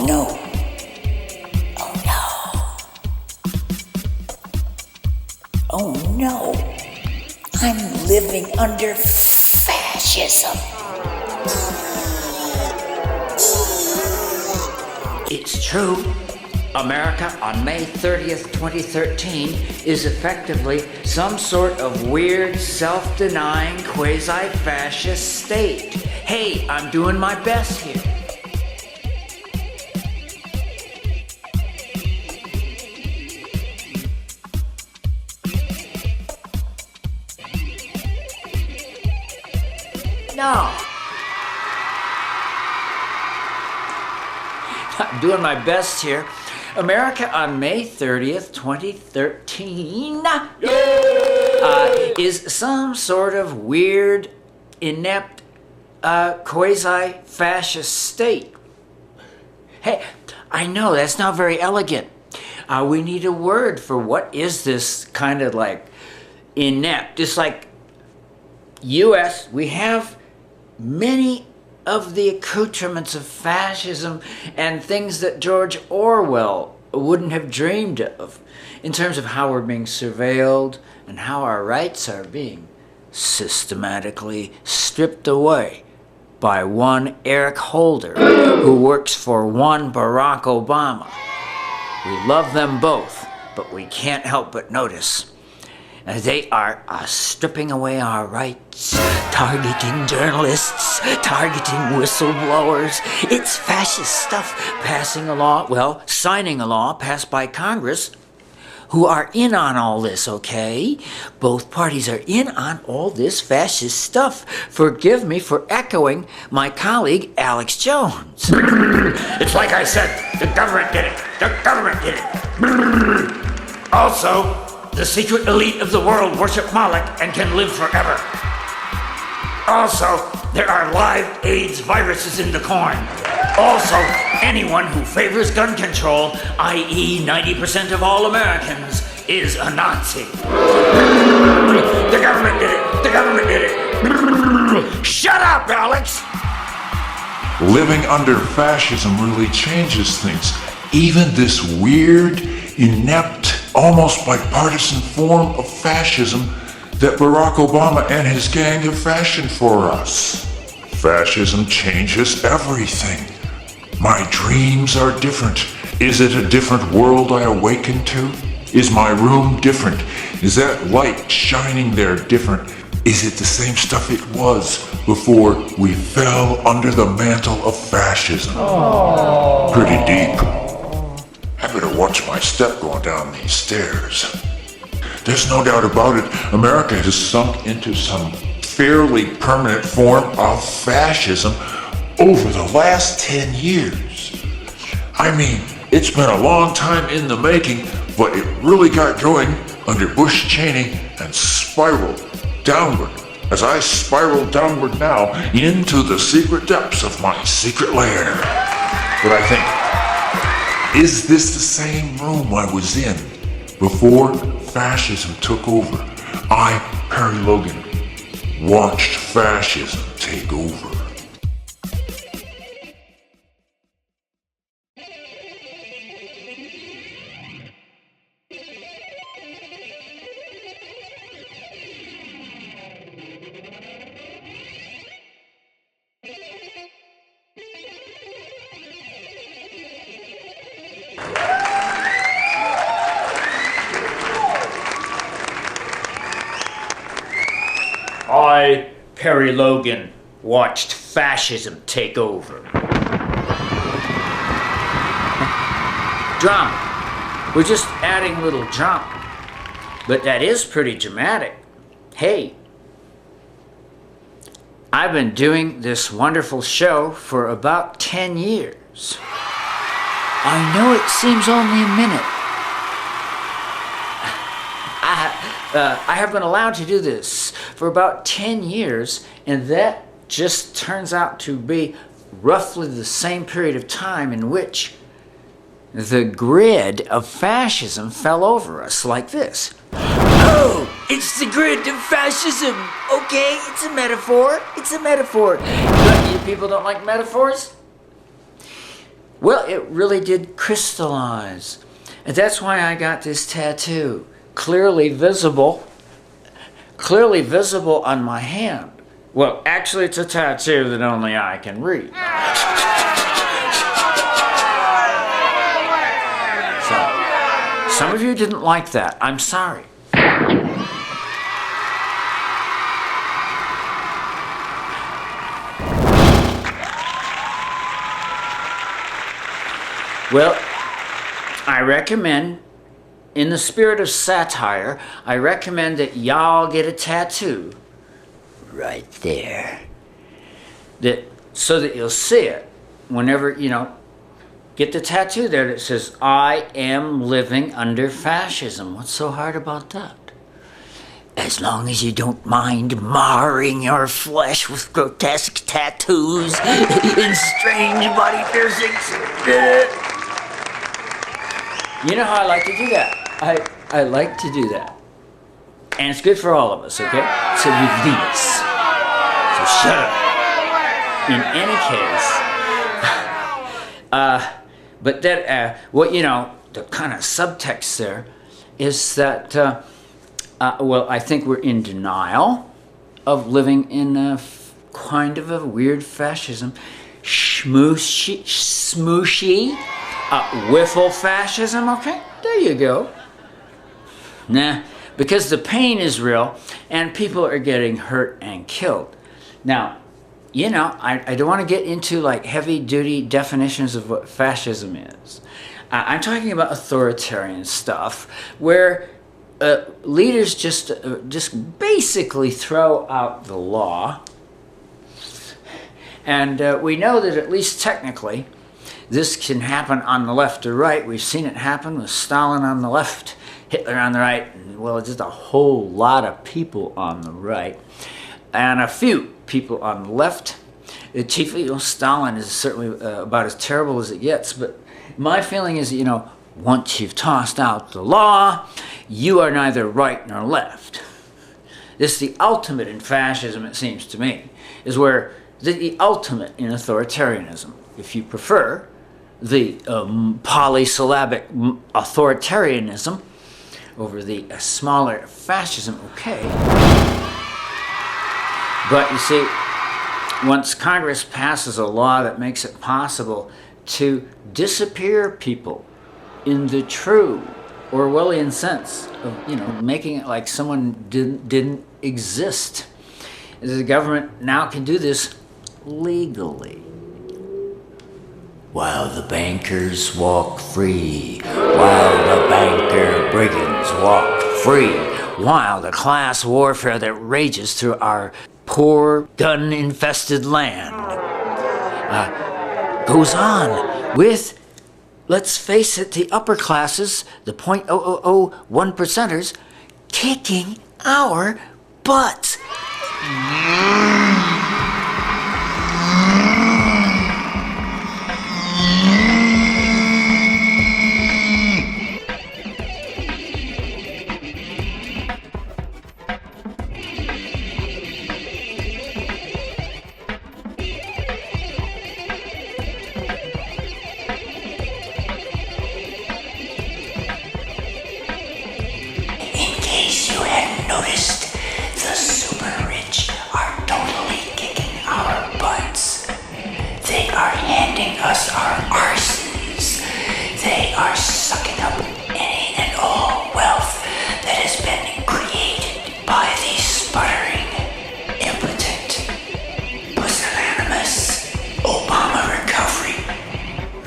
no. Oh no. Oh no. I'm living under fascism. It's true. America on May 30th, 2013 is effectively some sort of weird, self-denying, quasi-fascist state. Hey, I'm doing my best here. No. I'm doing my best here. America on May 30th, 2013 is some sort of weird, inept, quasi-fascist state. Hey, I know that's not very elegant. We need a word for what is this kind of like inept. It's like U.S., we have many of the accoutrements of fascism and things that George Orwell wouldn't have dreamed of in terms of how we're being surveilled and how our rights are being systematically stripped away by one Eric Holder who works for one Barack Obama. We love them both, but we can't help but notice they are stripping away our rights, targeting journalists, targeting whistleblowers. It's fascist stuff, passing a law, well, signing a law passed by Congress, who are in on all this, okay? Both parties are in on all this fascist stuff. Forgive me for echoing my colleague, Alex Jones. It's like I said, the government did it. The government did it. Also, the secret elite of the world worship Moloch and can live forever. Also, there are live AIDS viruses in the corn. Also, anyone who favors gun control, i.e. 90% of all Americans, is a Nazi. The government did it. The government did it. Shut up, Alex! Living under fascism really changes things. Even this weird, inept, almost bipartisan form of fascism that Barack Obama and his gang have fashioned for us. Fascism changes everything. My dreams are different. Is it a different world I awaken to? Is my room different? Is that light shining there different? Is it the same stuff it was before we fell under the mantle of fascism? Aww. Pretty deep. I better watch my step going down these stairs. There's no doubt about it, America has sunk into some fairly permanent form of fascism over the last 10 years. I mean, it's been a long time in the making, but it really got going under Bush Cheney and spiraled downward as I spiral downward now into the secret depths of my secret lair. But I think, is this the same room I was in before fascism took over? I, Perry Logan, watched fascism take over. I, Perry Logan, watched fascism take over. Drama. We're just adding a little drama. But that is pretty dramatic. Hey, I've been doing this wonderful show for about 10 years. I know it seems only a minute. I have been allowed to do this for about 10 years, and that just turns out to be roughly the same period of time in which the grid of fascism fell over us like this. Oh, it's the grid of fascism. Okay, it's a metaphor. It's a metaphor. But you people don't like metaphors? Well, it really did crystallize. And that's why I got this tattoo. Clearly visible on my hand. Well, actually, it's a tattoo that only I can read. So, some of you didn't like that. I'm sorry. Well, I recommend, in the spirit of satire, I recommend that y'all get a tattoo right there. So that you'll see it whenever, get the tattoo there that says, I am living under fascism. What's so hard about that? As long as you don't mind marring your flesh with grotesque tattoos and strange body piercings. You know how I like to do that? I like to do that. And it's good for all of us, okay? To release. So shut up. In any case, but that, the kind of subtext there is that, I think we're in denial of living in a kind of a weird fascism. Smooshy, whiffle fascism, okay? There you go. Nah, because the pain is real and people are getting hurt and killed. Now, I don't want to get into like heavy-duty definitions of what fascism is. I'm talking about authoritarian stuff where leaders just basically throw out the law. And we know that at least technically, this can happen on the left or right. We've seen it happen with Stalin on the left, Hitler on the right, and just a whole lot of people on the right, and a few people on the left. Chiefly, Stalin is certainly about as terrible as it gets, but my feeling is, once you've tossed out the law, you are neither right nor left. This is the ultimate in fascism, it seems to me, is where the ultimate in authoritarianism, if you prefer, the polysyllabic authoritarianism over the smaller fascism, okay. But you see, once Congress passes a law that makes it possible to disappear people in the true Orwellian sense of, making it like someone didn't exist, the government now can do this legally. While the bankers walk free, while the banker brigands walk free, while the class warfare that rages through our poor gun-infested land goes on with, let's face it, the upper classes, the 0.0001%ers, kicking our butts. Us our arsons. They are sucking up any and all wealth that has been created by the sputtering, impotent, pusillanimous Obama recovery.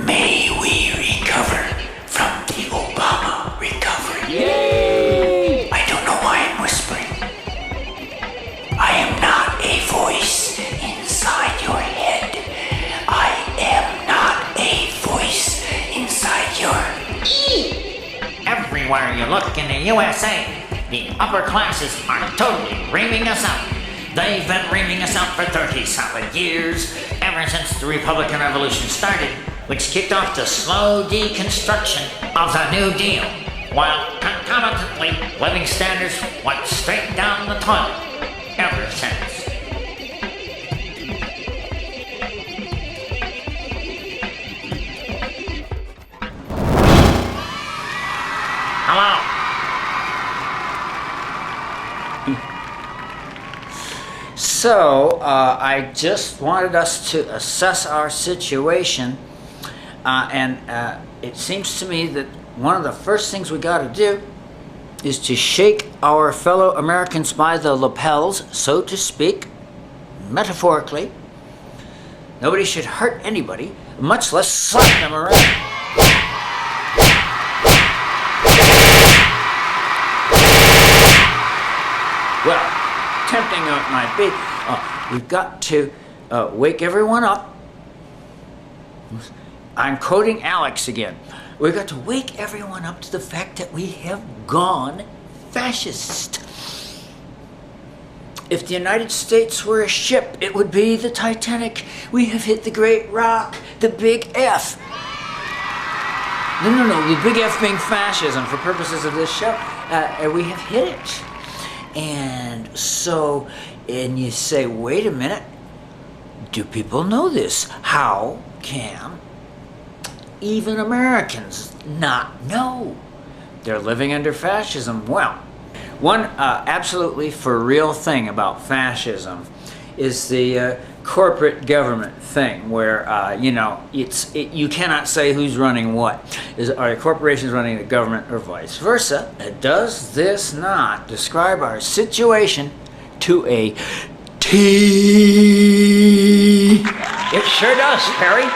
May we recover from the Obama recovery. Yay! I don't know why I'm whispering. I am not a voice inside your head. I am not a voice inside your Everywhere you look in the USA, the upper classes are totally reaming us out. They've been reaming us out for 30 solid years, ever since the Republican Revolution started, which kicked off the slow deconstruction of the New Deal, while concomitantly living standards went straight down the toilet ever since. So I just wanted us to assess our situation, and it seems to me that one of the first things we got to do is to shake our fellow Americans by the lapels, so to speak, metaphorically. Nobody should hurt anybody, much less slap them around. Well, tempting though it might be, we've got to wake everyone up. I'm quoting Alex again. We've got to wake everyone up to the fact that we have gone fascist. If the United States were a ship, it would be the Titanic. We have hit the great rock, the big F. No, the big F being fascism for purposes of this show. We have hit it. And so, and you say, wait a minute, do people know this? How can even Americans not know they're living under fascism? Well, one absolutely for real thing about fascism is the corporate government thing, where you cannot say who's running what. Are corporations running the government or vice versa? Does this not describe our situation to a T? It sure does, Perry.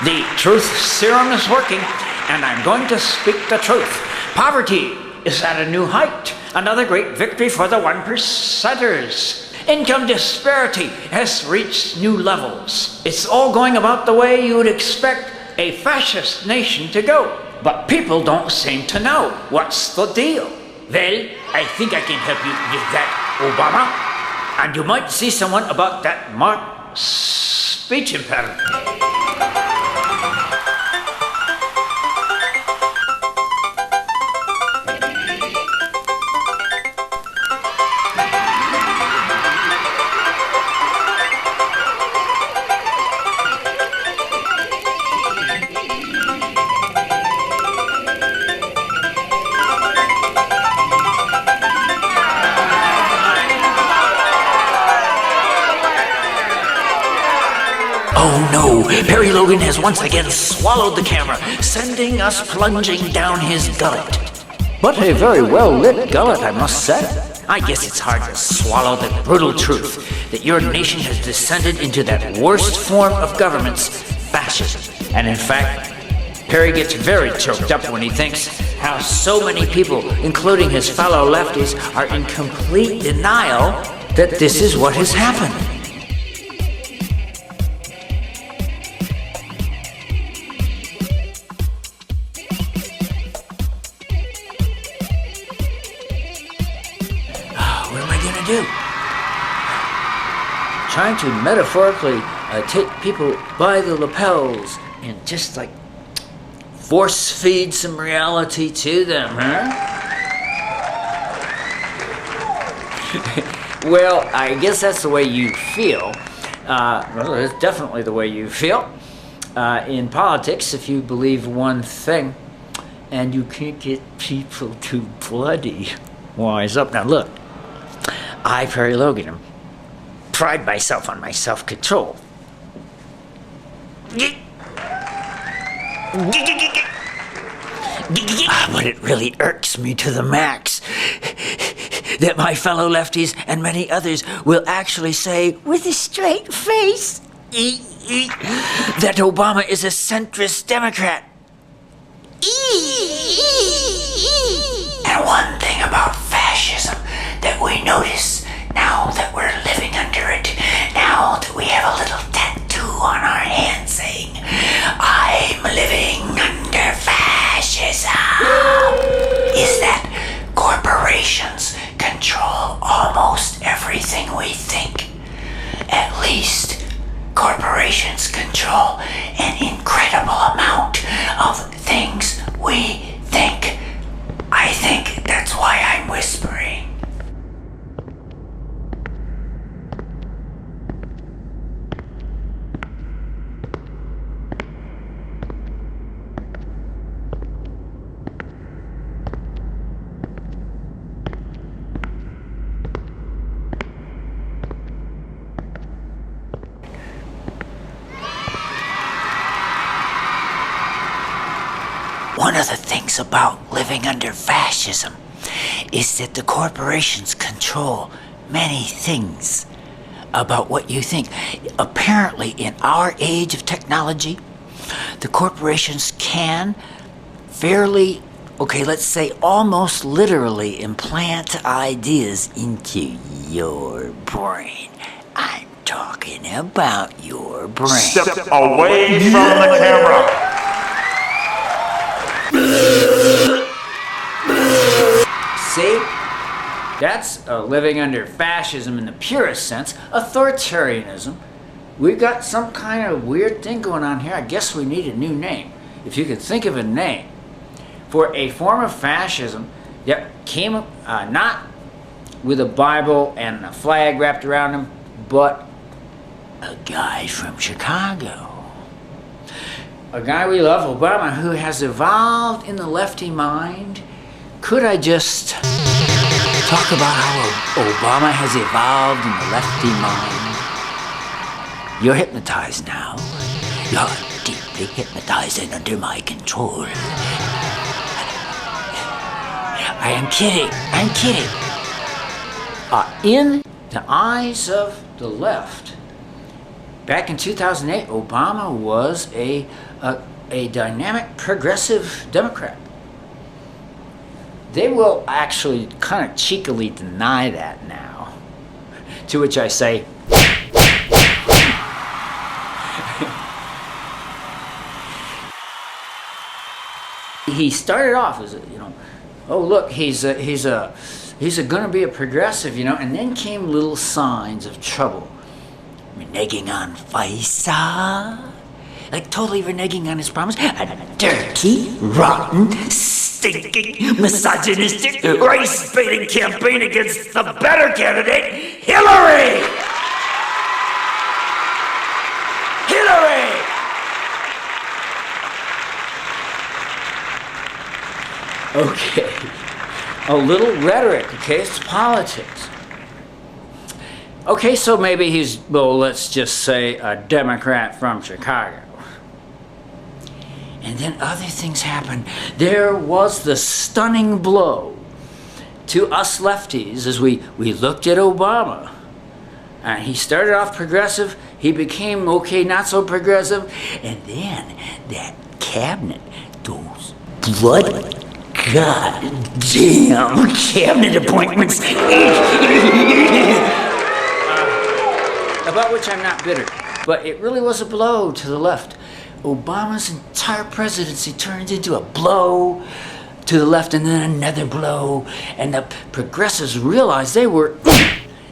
The truth serum is working, and I'm going to speak the truth. Poverty is at a new height, another great victory for the 1%ers. Income disparity has reached new levels. It's all going about the way you would expect a fascist nation to go. But people don't seem to know. What's the deal? Well, I think I can help you with that, Obama. And you might see someone about that marked speech impairment. Oh no, Perry Logan has once again swallowed the camera, sending us plunging down his gullet. But a very well lit gullet, I must say. I guess it's hard to swallow the brutal truth that your nation has descended into that worst form of governments, fascism. And in fact, Perry gets very choked up when he thinks how so many people, including his fellow lefties, are in complete denial that this is what has happened. What am I gonna do? Trying to metaphorically take people by the lapels and just like force feed some reality to them, huh? Well, I guess that's the way you feel. Well, it's definitely the way you feel. In politics, if you believe one thing and you can't get people to bloody wise up. Now look, I, Perry Logan, pride myself on my self-control. But it really irks me to the max that my fellow lefties and many others will actually say with a straight face that Obama is a centrist Democrat. And one thing about fascism that we notice now that we're living under it, now that we have a little tattoo on our hand saying, I'm living under fascism, is that corporations control almost everything we think. At least corporations control an incredible amount of things we think. I think that's why I'm whispering. One of the things about living under fascism is that the corporations control many things about what you think. Apparently, in our age of technology, the corporations can fairly, okay, let's say almost literally implant ideas into your brain. I'm talking about your brain. Step away from the camera. See? That's living under fascism in the purest sense, authoritarianism. We've got some kind of weird thing going on here. I guess we need a new name. If you could think of a name for a form of fascism that came not with a Bible and a flag wrapped around him, but a guy from Chicago. A guy we love, Obama, who has evolved in the lefty mind. Could I just talk about how Obama has evolved in the lefty mind? You're hypnotized now. You're deeply hypnotized and under my control. I am kidding. I'm kidding. In the eyes of the left, back in 2008, Obama was a dynamic progressive Democrat. They will actually kind of cheekily deny that now. To which I say, he started off as oh look, he's going to be a progressive, and then came little signs of trouble, reneging on FISA, like totally reneging on his promise, a dirty, rotten, stinking, misogynistic, race-baiting campaign against the better candidate, Hillary! Hillary! Okay, a little rhetoric, okay, it's politics. Okay, so maybe he's, well, let's just say a Democrat from Chicago. And then other things happened. There was the stunning blow to us lefties as we looked at Obama. And he started off progressive, he became, okay, not so progressive, and then that cabinet, those blood goddamn cabinet appointments, about which I'm not bitter, but it really was a blow to the left. Obama's entire presidency turned into a blow to the left and then another blow, and the progressives realized they were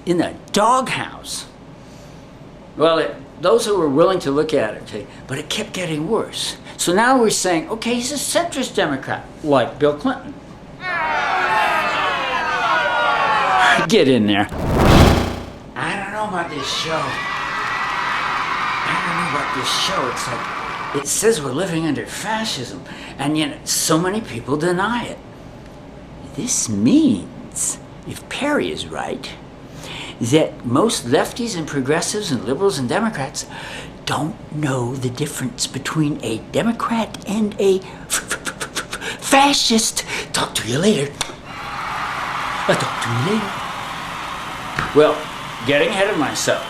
in the doghouse. Well, those who were willing to look at it, okay, but it kept getting worse. So now we're saying, okay, he's a centrist Democrat, like Bill Clinton. Get in there. I don't know about this show. It's like, it says we're living under fascism, and yet so many people deny it. This means, if Perry is right, that most lefties and progressives and liberals and Democrats don't know the difference between a Democrat and a fascist. Talk to you later. I'll talk to you later. Well, getting ahead of myself,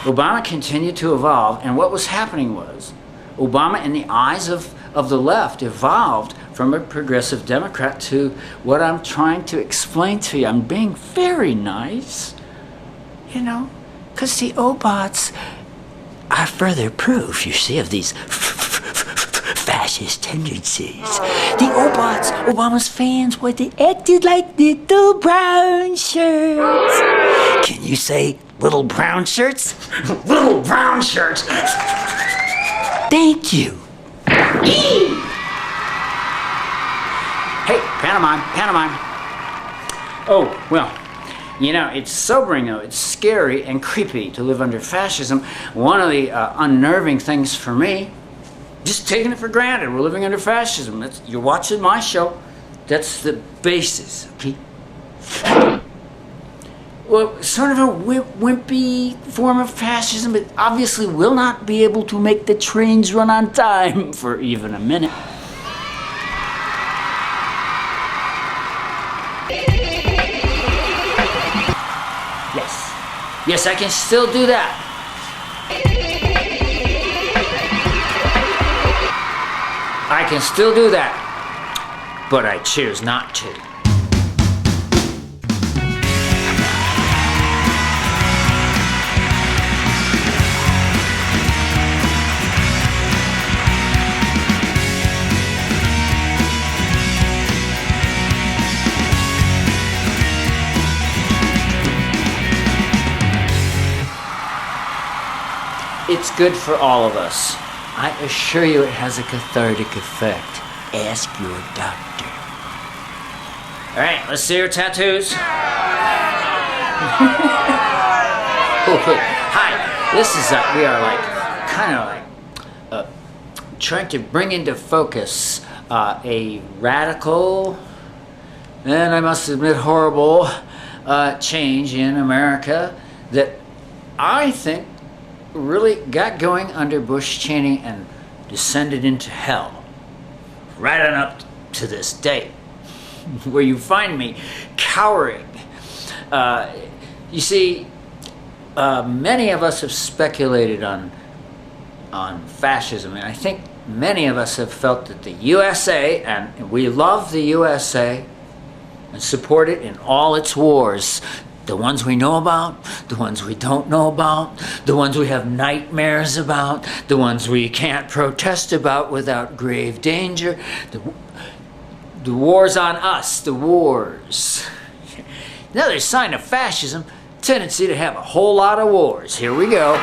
Obama continued to evolve, and what was happening was Obama, in the eyes of the left, evolved from a progressive Democrat to what I'm trying to explain to you. I'm being very nice, because the Obots are further proof, you see, of these fascist tendencies. The Obots, Obama's fans, they acted like little brown shirts. Can you say little brown shirts? Little brown shirts. Thank you. Hey, pantomime. Oh, well, it's sobering though. It's scary and creepy to live under fascism. One of the unnerving things for me, just taking it for granted, we're living under fascism. You're watching my show. That's the basis, okay? Well, sort of a wimpy form of fascism, but obviously will not be able to make the trains run on time for even a minute. Yes, I can still do that. I can still do that, but I choose not to. It's good for all of us. I assure you it has a cathartic effect. Ask your doctor. All right, let's see your tattoos. Okay, hi. This is, we are like, kind of like, trying to bring into focus a radical, and I must admit horrible, change in America that I think really got going under Bush Cheney and descended into hell right on up to this day, where you find me cowering. You see, many of us have speculated on fascism, and I think many of us have felt that the USA, and we love the USA and support it in all its wars. The ones we know about, the ones we don't know about, the ones we have nightmares about, the ones we can't protest about without grave danger, the wars on us, the wars. Another sign of fascism, tendency to have a whole lot of wars. Here we go.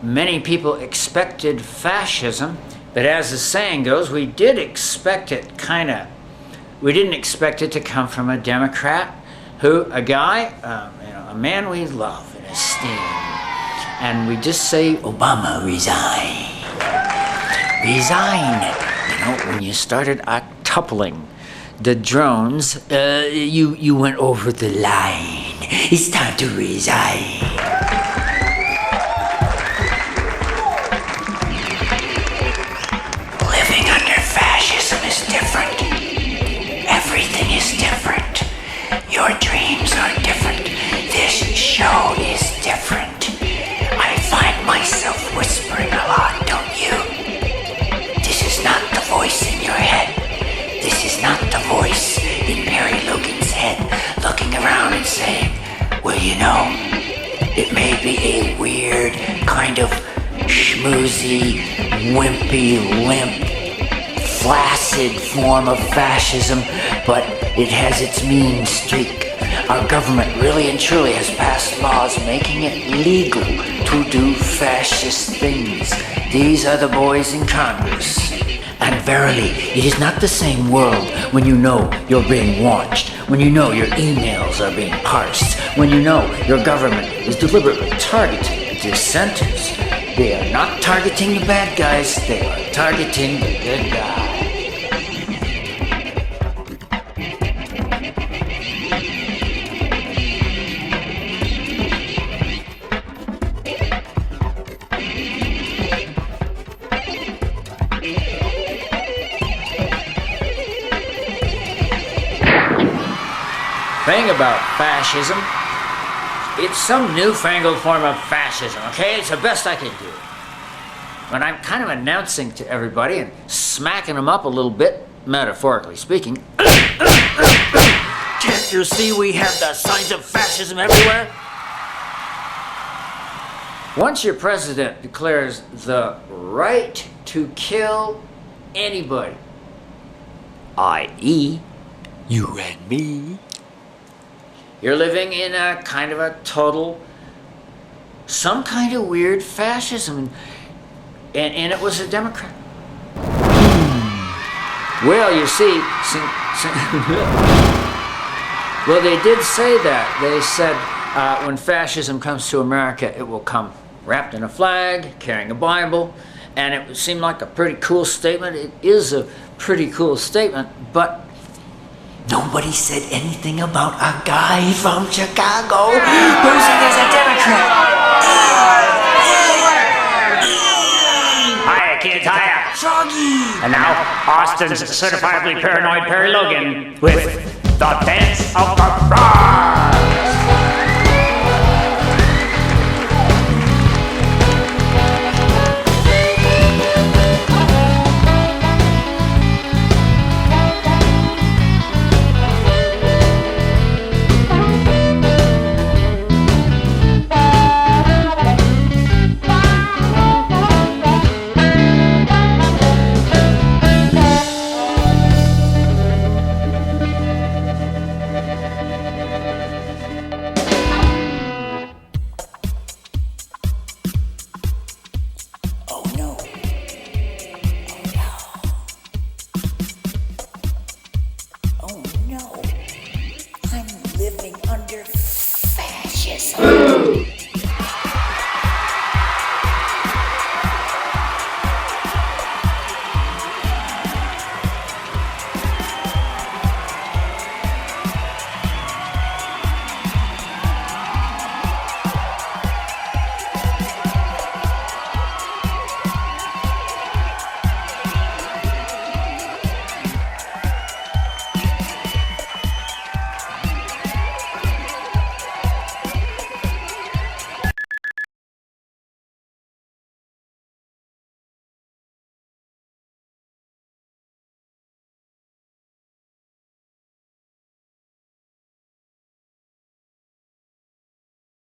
Many people expected fascism, but as the saying goes, we did expect it we didn't expect it to come from a Democrat a guy, a man we love and esteem. And we just say, Obama, resign. Resign. You know, when you started octupling the drones, you went over the line. It's time to resign. Your dreams are different. This show is different. I find myself whispering a lot, don't you? This is not the voice in your head. This is not the voice in Mary Logan's head looking around and saying, well, you know, it may be a weird kind of schmoozy, wimpy, limp, flaccid form of fascism, but it has its mean streak. Our government really and truly has passed laws making it legal to do fascist things. These are the boys in Congress. And verily, it is not the same world when you know you're being watched, when you know your emails are being parsed, when you know your government is deliberately targeting dissenters. They are not targeting the bad guys, they are targeting the good guys. Thing about fascism, it's some newfangled form of fascism, okay? It's the best I can do. But I'm kind of announcing to everybody and smacking them up a little bit, metaphorically speaking. Can't you see we have the signs of fascism everywhere? Once your president declares the right to kill anybody, i.e., you and me, you're living in a kind of a total, some kind of weird fascism. And it was a Democrat. Well, you see, well, they did say that. They said, when fascism comes to America, it will come wrapped in a flag, carrying a Bible, and it would seem like a pretty cool statement. It is a pretty cool statement, but nobody said anything about a guy from Chicago posing as a Democrat. Hiya, kids, hiya. Froggy! And now, Austin's certifiably paranoid Perry Logan with the Dance of the Rock.